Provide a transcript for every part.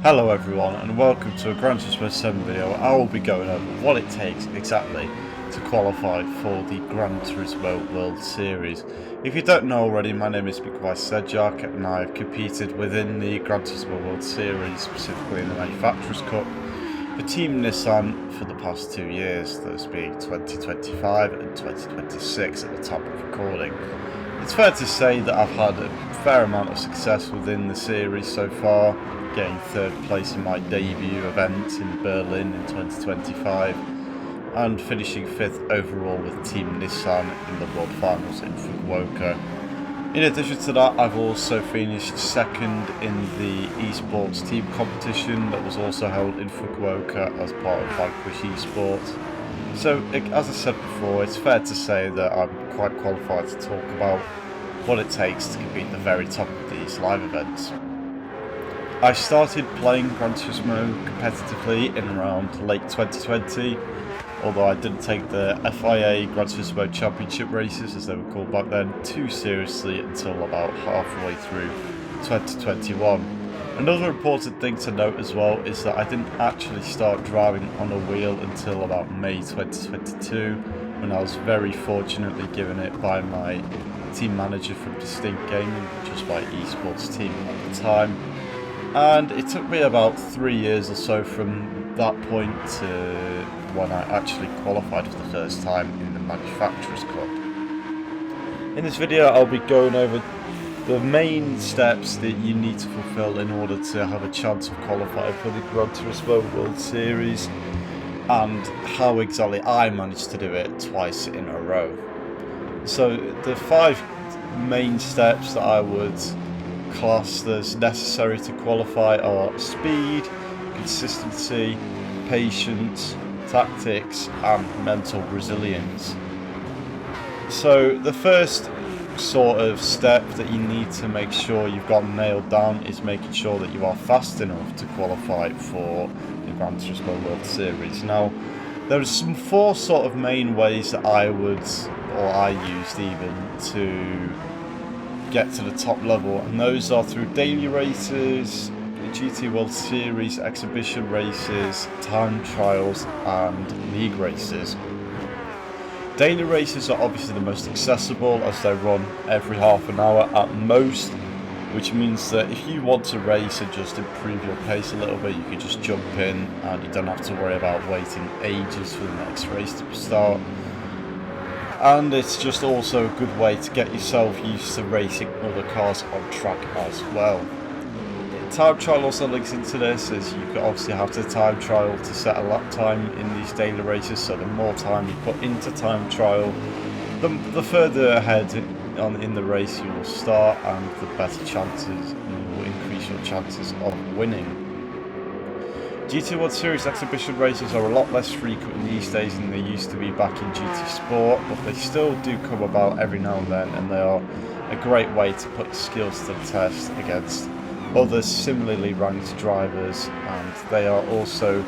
Hello everyone and welcome to a Gran Turismo 7 video. I will be going over what it takes exactly to qualify for the Gran Turismo World Series. If you don't know already, my name is Mikołaj Sedzak and I have competed within the Gran Turismo World Series, specifically in the Manufacturers' Cup, for Team Nissan for the past 2 years, those being 2025 and 2026 at the time of recording. It's fair to say that I've had a fair amount of success within the series so far, getting 3rd place in my debut event in Berlin in 2025 and finishing 5th overall with Team Nissan in the World Finals in Fukuoka. In addition to that, I've also finished 2nd in the esports team competition that was also held in Fukuoka as part of Vanquish Esports. So, as I said before, it's fair to say that I'm quite qualified to talk about what it takes to compete at the very top of these live events. I started playing Gran Turismo competitively in around late 2020, although I didn't take the FIA Gran Turismo Championship races, as they were called back then, too seriously until about halfway through 2021. Another important thing to note as well is that I didn't actually start driving on a wheel until about May 2022, when I was very fortunately given it by my team manager from Distinct Gaming, which was my esports team at the time. And it took me about 3 years or so from that point to when I actually qualified for the first time in the Manufacturers' Cup. In this video I'll be going over the main steps that you need to fulfill in order to have a chance of qualifying for the Gran Turismo World Series, and how exactly I managed to do it twice in a row. So the 5 main steps that I would class as necessary to qualify are speed, consistency, patience, tactics and mental resilience. So the first sort of step that you need to make sure you've got nailed down is making sure that you are fast enough to qualify for the Gran Turismo World Series. Now, there's some 4 sort of main ways that I used even, to get to the top level, and those are through daily races, GT World Series, exhibition races, time trials and league races. Daily races are obviously the most accessible, as they run every half an hour at most, which means that if you want to race and just improve your pace a little bit, you can just jump in and you don't have to worry about waiting ages for the next race to start. And it's just also a good way to get yourself used to racing other cars on track as well. Time trial also links into this, as you obviously have to time trial to set a lap time in these daily races, so the more time you put into time trial, the further ahead in the race you will start, and the better chances you will increase your chances of winning. GT World Series exhibition races are a lot less frequent these days than they used to be back in GT Sport, but they still do come about every now and then, and they are a great way to put skills to the test against other similarly ranked drivers, and they are also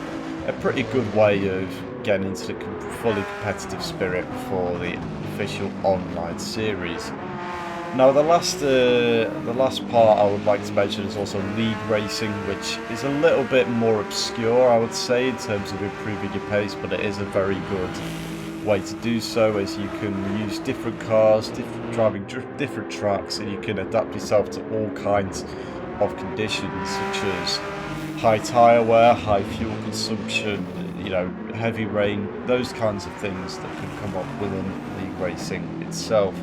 a pretty good way of getting into the fully competitive spirit for the official online series. Now, the last part I would like to mention is also league racing, which is a little bit more obscure, I would say, in terms of improving your pace, but it is a very good way to do so, as you can use different cars, driving different tracks, and you can adapt yourself to all kinds of conditions, such as high tyre wear, high fuel consumption, heavy rain, those kinds of things that can come up within league racing itself.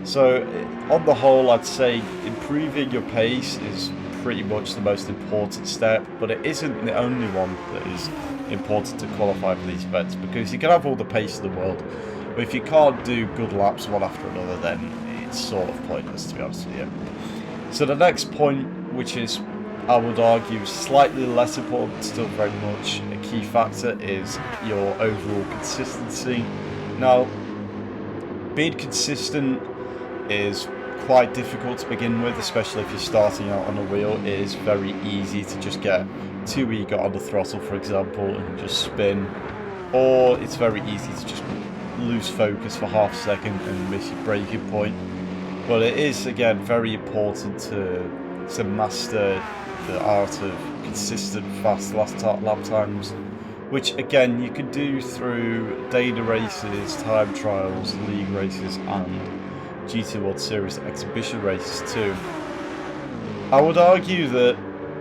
So on the whole, I'd say improving your pace is pretty much the most important step, but it isn't the only one that is important to qualify for these events, because you can have all the pace in the world, but if you can't do good laps one after another, then it's sort of pointless, to be honest with you. So the next point, which is, I would argue, slightly less important, still very much a key factor, is your overall consistency. Now, being consistent is quite difficult to begin with, especially if you're starting out on a wheel. It is very easy to just get too eager on the throttle, for example, and just spin, or it's very easy to just lose focus for half a second and miss your braking point. But it is, again, very important to master the art of consistent fast lap times, which again you can do through daily races, time trials, league races and GT World Series exhibition races too. I would argue that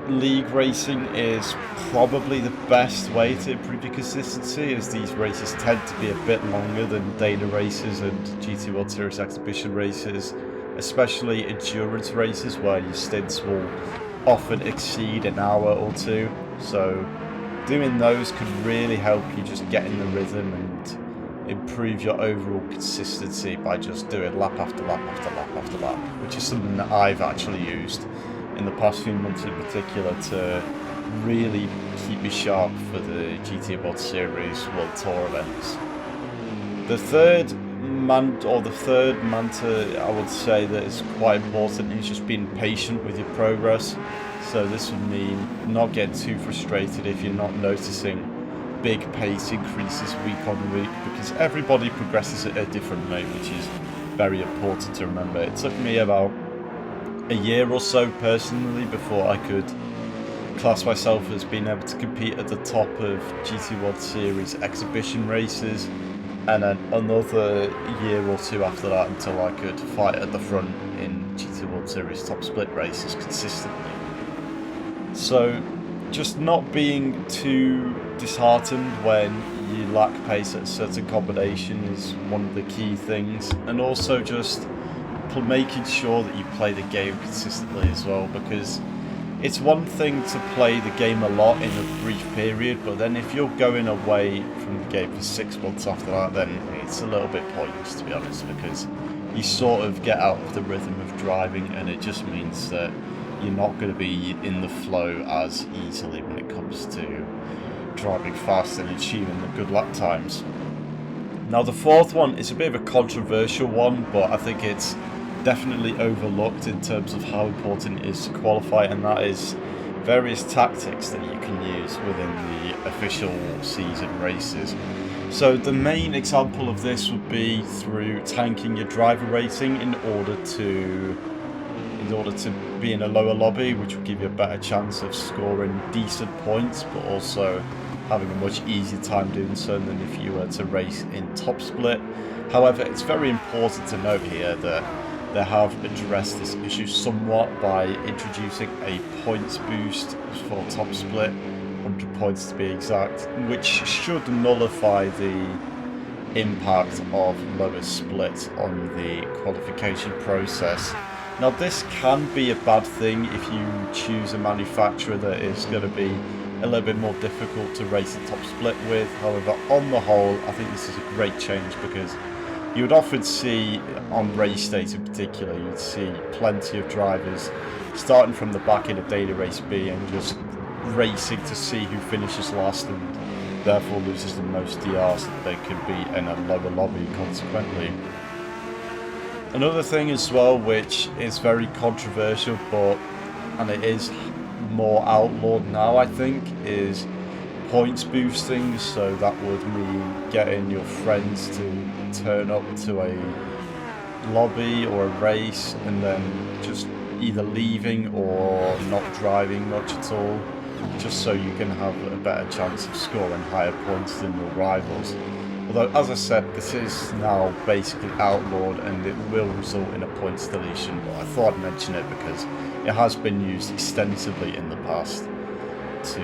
league racing is probably the best way to improve your consistency, as these races tend to be a bit longer than daily races and GT World Series exhibition races, especially endurance races where your stints will often exceed an hour or two. So doing those can really help you just get in the rhythm and improve your overall consistency by just doing lap after lap after lap after lap, which is something that I've actually used in the past few months in particular to really keep me sharp for the GT World Series World Tour events. The third mantra I would say that is quite important is just being patient with your progress. So this would mean not getting too frustrated if you're not noticing big pace increases week on week, because everybody progresses at a different rate, which is very important to remember. It took me about a year or so personally before I could class myself as being able to compete at the top of GT World Series exhibition races, and then another year or two after that until I could fight at the front in GT World Series top split races consistently. So just not being too disheartened when you lack pace at a certain combination is one of the key things, and also just making sure that you play the game consistently as well, because it's one thing to play the game a lot in a brief period, but then if you're going away from the game for 6 months after that, then it's a little bit pointless, to be honest, because you sort of get out of the rhythm of driving, and it just means that you're not going to be in the flow as easily when it comes to driving fast and achieving the good lap times. Now the fourth one is a bit of a controversial one, but I think it's definitely overlooked in terms of how important it is to qualify, and that is various tactics that you can use within the official season races. So the main example of this would be through tanking your driver rating in order to be in a lower lobby, which will give you a better chance of scoring decent points, but also having a much easier time doing so than if you were to race in top split. However, it's very important to note here that they have addressed this issue somewhat by introducing a points boost for top split, 100 points to be exact, which should nullify the impact of lower split on the qualification process. Now this can be a bad thing if you choose a manufacturer that is going to be a little bit more difficult to race a top split with. However, on the whole, I think this is a great change, because you would often see, on race days in particular, you'd see plenty of drivers starting from the back in a daily race B and just racing to see who finishes last and therefore loses the most DRs that they could be in a lower lobby consequently. Another thing as well, which is very controversial, and it is more outlawed now, I think, is points boosting. So that would mean getting your friends to turn up to a lobby or a race and then just either leaving or not driving much at all, just so you can have a better chance of scoring higher points than your rivals. Although, as I said, this is now basically outlawed and it will result in a points deletion, but I thought I'd mention it because it has been used extensively in the past to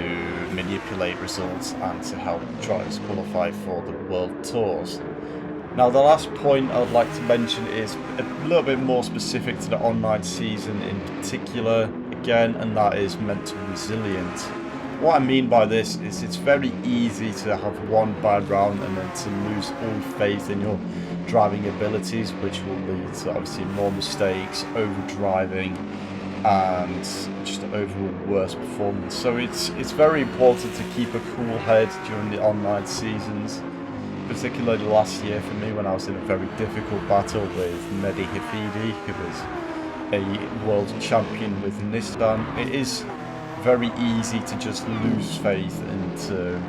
manipulate results and to help drivers qualify for the World Tours. Now, the last point I would like to mention is a little bit more specific to the online season in particular, again, and that is mental resilience. What I mean by this is it's very easy to have one bad round and then to lose all faith in your driving abilities, which will lead to obviously more mistakes, overdriving, and just overall worse performance. So it's very important to keep a cool head during the online seasons, particularly last year for me when I was in a very difficult battle with Mehdi Hafidi, who was a world champion with Nissan. It is very easy to just lose faith and to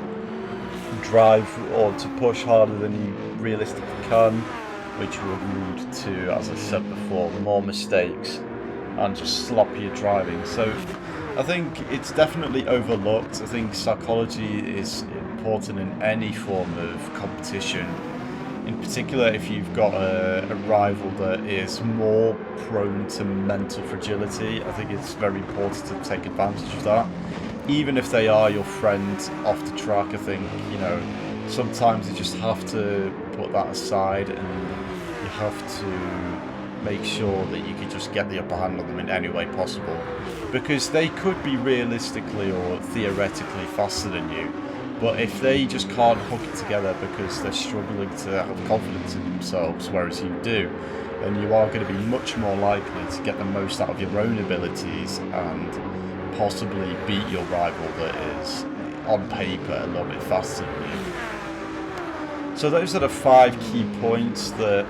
drive or to push harder than you realistically can, which would lead to, as I said before, more mistakes and just sloppier driving. So I think it's definitely overlooked. I think psychology is important in any form of competition. In particular, if you've got a rival that is more prone to mental fragility, I think it's very important to take advantage of that. Even if they are your friend off the track, I think, you know, sometimes you just have to put that aside and you have to make sure that you can just get the upper hand on them in any way possible. Because they could be realistically or theoretically faster than you, but if they just can't hook it together because they're struggling to have confidence in themselves, whereas you do, then you are going to be much more likely to get the most out of your own abilities and possibly beat your rival that is, on paper, a little bit faster than you. So those are the 5 key points that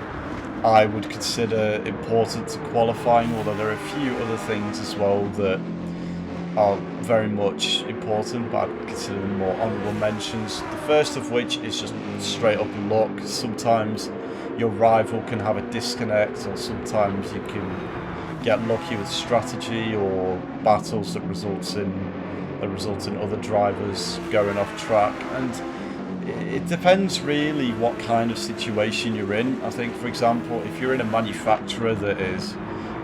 I would consider important to qualifying, although there are a few other things as well that are very much important, but I'd consider them more honourable mentions. The first of which is just straight up luck. Sometimes your rival can have a disconnect, or sometimes you can get lucky with strategy or battles that result in other drivers going off track. And it depends really what kind of situation you're in. I think, for example, if you're in a manufacturer that is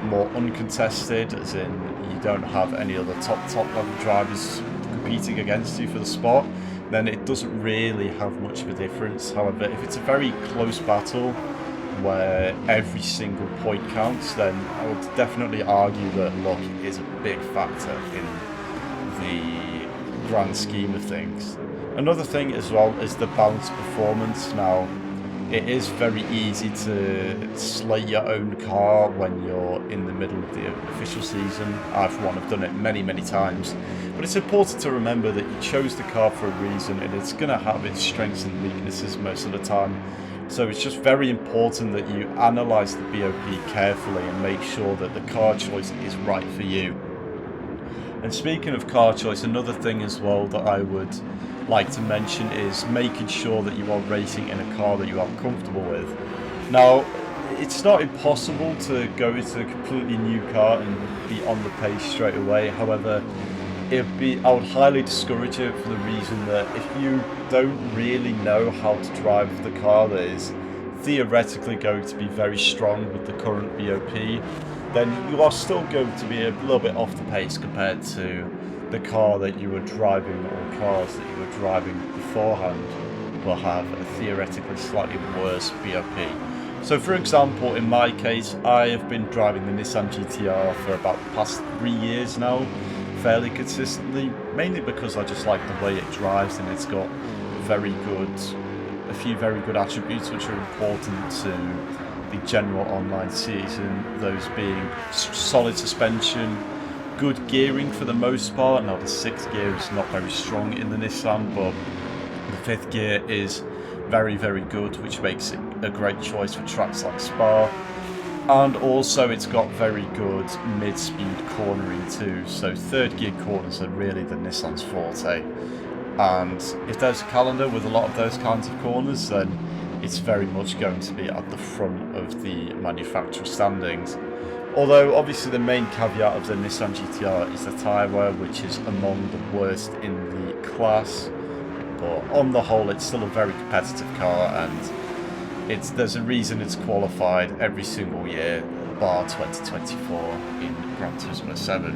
more uncontested, as in you don't have any other top level drivers competing against you for the spot, then it doesn't really have much of a difference. However, if it's a very close battle where every single point counts, then I would definitely argue that luck is a big factor in the grand scheme of things. Another thing as well is the balanced performance. Now, it is very easy to slate your own car when you're in the middle of the official season. I, for one, have done it many times. But it's important to remember that you chose the car for a reason, and it's going to have its strengths and weaknesses most of the time. So it's just very important that you analyse the BOP carefully and make sure that the car choice is right for you. And speaking of car choice, another thing as well that I would like to mention is making sure that you are racing in a car that you are comfortable with. Now, it's not impossible to go into a completely new car and be on the pace straight away. However, I would highly discourage it for the reason that if you don't really know how to drive the car that is theoretically going to be very strong with the current BOP, then you are still going to be a little bit off the pace compared to the car that you were driving, or cars that you were driving beforehand will have a theoretically slightly worse BOP. So for example, in my case, I have been driving the Nissan GTR for about the past 3 years now, fairly consistently, mainly because I just like the way it drives, and it's got a few very good attributes which are important to the general online season, those being solid suspension, good gearing for the most part. Now the 6th gear is not very strong in the Nissan, but the 5th gear is very good, which makes it a great choice for tracks like Spa. And also it's got very good mid-speed cornering too, so 3rd gear corners are really the Nissan's forte. And if there's a calendar with a lot of those kinds of corners, then it's very much going to be at the front of the manufacturer standings. Although obviously the main caveat of the Nissan GTR is the tyre wear, which is among the worst in the class. But on the whole, it's still a very competitive car, and there's a reason it's qualified every single year, bar 2024 in Gran Turismo 7.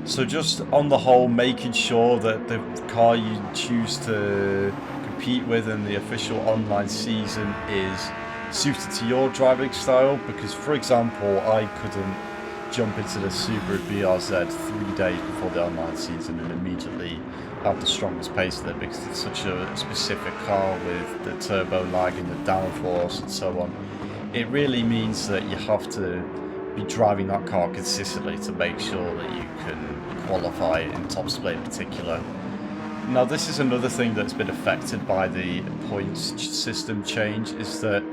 So just on the whole, making sure that the car you choose to compete with in the official online season is suited to your driving style, because for example, I couldn't jump into the Subaru BRZ 3 days before the online season and immediately have the strongest pace of it, because it's such a specific car with the turbo lag and the downforce and so on. It really means that you have to be driving that car consistently to make sure that you can qualify in top split in particular. Now this is another thing that's been affected by the points system change, is that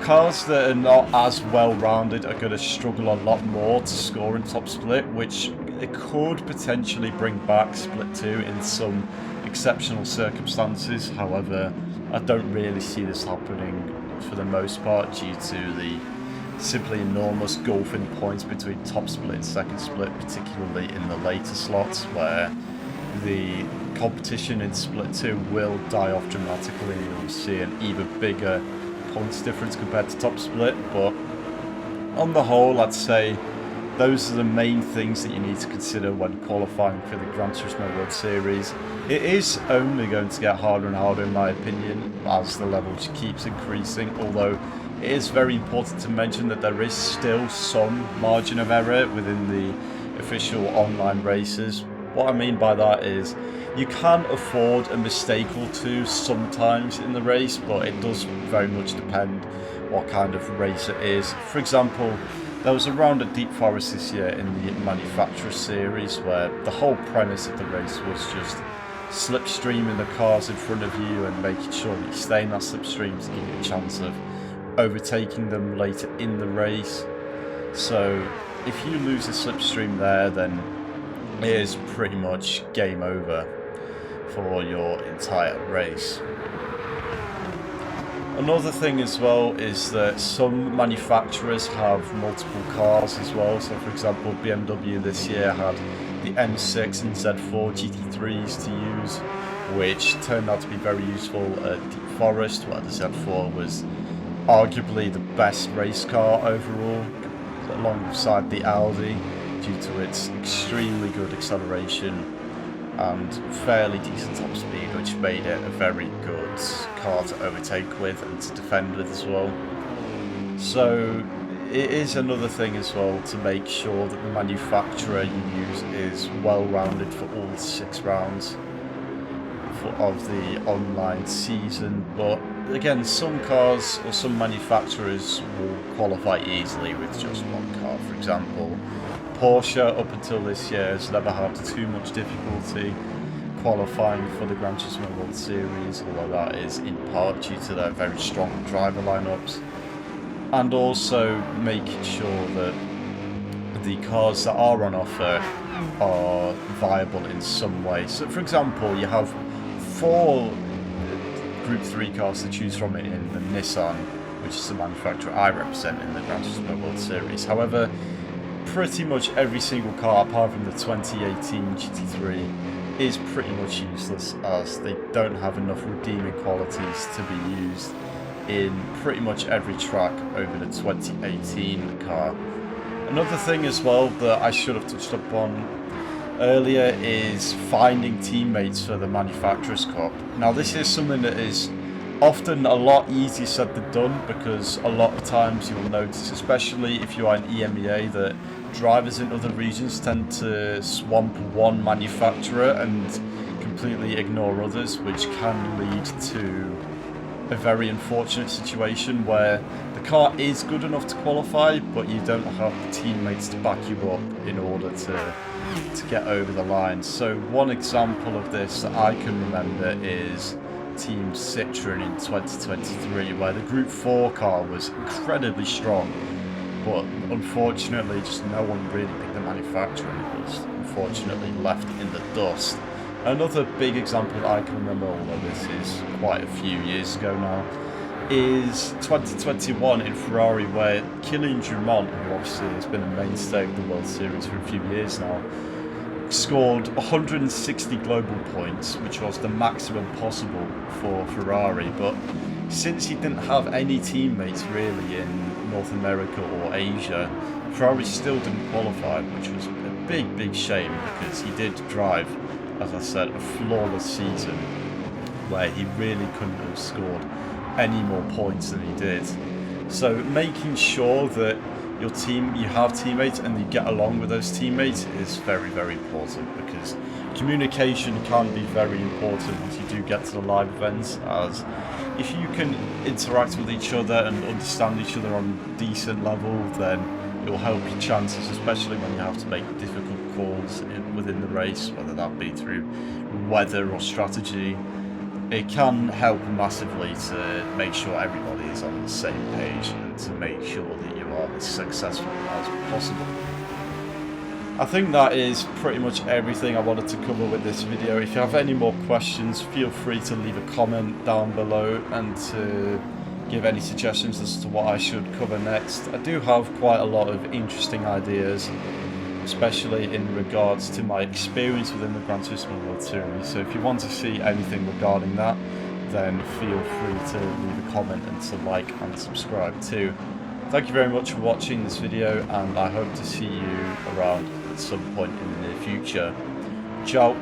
cars that are not as well-rounded are going to struggle a lot more to score in top split, which it could potentially bring back split 2 in some exceptional circumstances. However, I don't really see this happening for the most part due to the simply enormous gulfing points between top split and second split, particularly in the later slots where the competition in split 2 will die off dramatically and you'll see an even bigger points difference compared to top split. But on the whole, I'd say those are the main things that you need to consider when qualifying for the Gran Turismo World Series. It is only going to get harder and harder in my opinion as the level keeps increasing, although it is very important to mention that there is still some margin of error within the official online races. What I mean by that is you can afford a mistake or two sometimes in the race, but it does very much depend what kind of race it is. For example, there was a round at Deep Forest this year in the Manufacturer Series where the whole premise of the race was just slipstreaming the cars in front of you and making sure that you stay in that slipstream to give you a chance of overtaking them later in the race. So if you lose a slipstream there, then it is pretty much game over for your entire race. Another thing as well is that some manufacturers have multiple cars as well. So for example, BMW this year had the M6 and Z4 GT3s to use, which turned out to be very useful at Deep Forest, where the Z4 was arguably the best race car overall, alongside the Audi, due to its extremely good acceleration and fairly decent top speed, which made it a very good car to overtake with and to defend with as well. So it is another thing as well to make sure that the manufacturer you use is well rounded for all 6 rounds of the online season. But again, some cars or some manufacturers will qualify easily with just one car. For example, Porsche up until this year has never had too much difficulty qualifying for the Gran Turismo World Series, although that is in part due to their very strong driver lineups, and also making sure that the cars that are on offer are viable in some way. So for example, you have 4 Group 3 cars to choose from in the Nissan, which is the manufacturer I represent in the Gran Turismo World Series. However, pretty much every single car apart from the 2018 GT3 is pretty much useless, as they don't have enough redeeming qualities to be used in pretty much every track over the 2018 car. Another thing as well that I should have touched upon earlier is finding teammates for the Manufacturers Cup. Now this is something that is often a lot easier said than done, because a lot of times you will notice, especially if you are in EMEA, that drivers in other regions tend to swamp one manufacturer and completely ignore others, which can lead to a very unfortunate situation where the car is good enough to qualify, but you don't have the teammates to back you up in order to get over the line. So one example of this that I can remember is Team Citroen in 2023, where the Group 4 car was incredibly strong, but unfortunately just no one really picked the manufacturer, and it was unfortunately left in the dust. Another big example that I can remember, although this is quite a few years ago now, is 2021 in Ferrari, where Kylian Drummond, who obviously has been a mainstay of the World Series for a few years now, scored 160 global points, which was the maximum possible for Ferrari. But since he didn't have any teammates really in North America or Asia, Ferrari still didn't qualify, which was a big shame, because he did drive, as I said, a flawless season where he really couldn't have scored any more points than he did. So making sure that you have teammates and you get along with those teammates is very important, because communication can be very important once you do get to the live events, as if you can interact with each other and understand each other on a decent level, then it will help your chances, especially when you have to make difficult calls within the race, whether that be through weather or strategy. It can help massively to make sure everybody is on the same page and to make sure that you are as successful as possible. I think that is pretty much everything I wanted to cover with this video. If you have any more questions, feel free to leave a comment down below and to give any suggestions as to what I should cover next. I do have quite a lot of interesting ideas, especially in regards to my experience within the Gran Turismo World Series. So if you want to see anything regarding that, then feel free to leave a comment and to like and subscribe too. Thank you very much for watching this video, and I hope to see you around at some point in the near future. Ciao!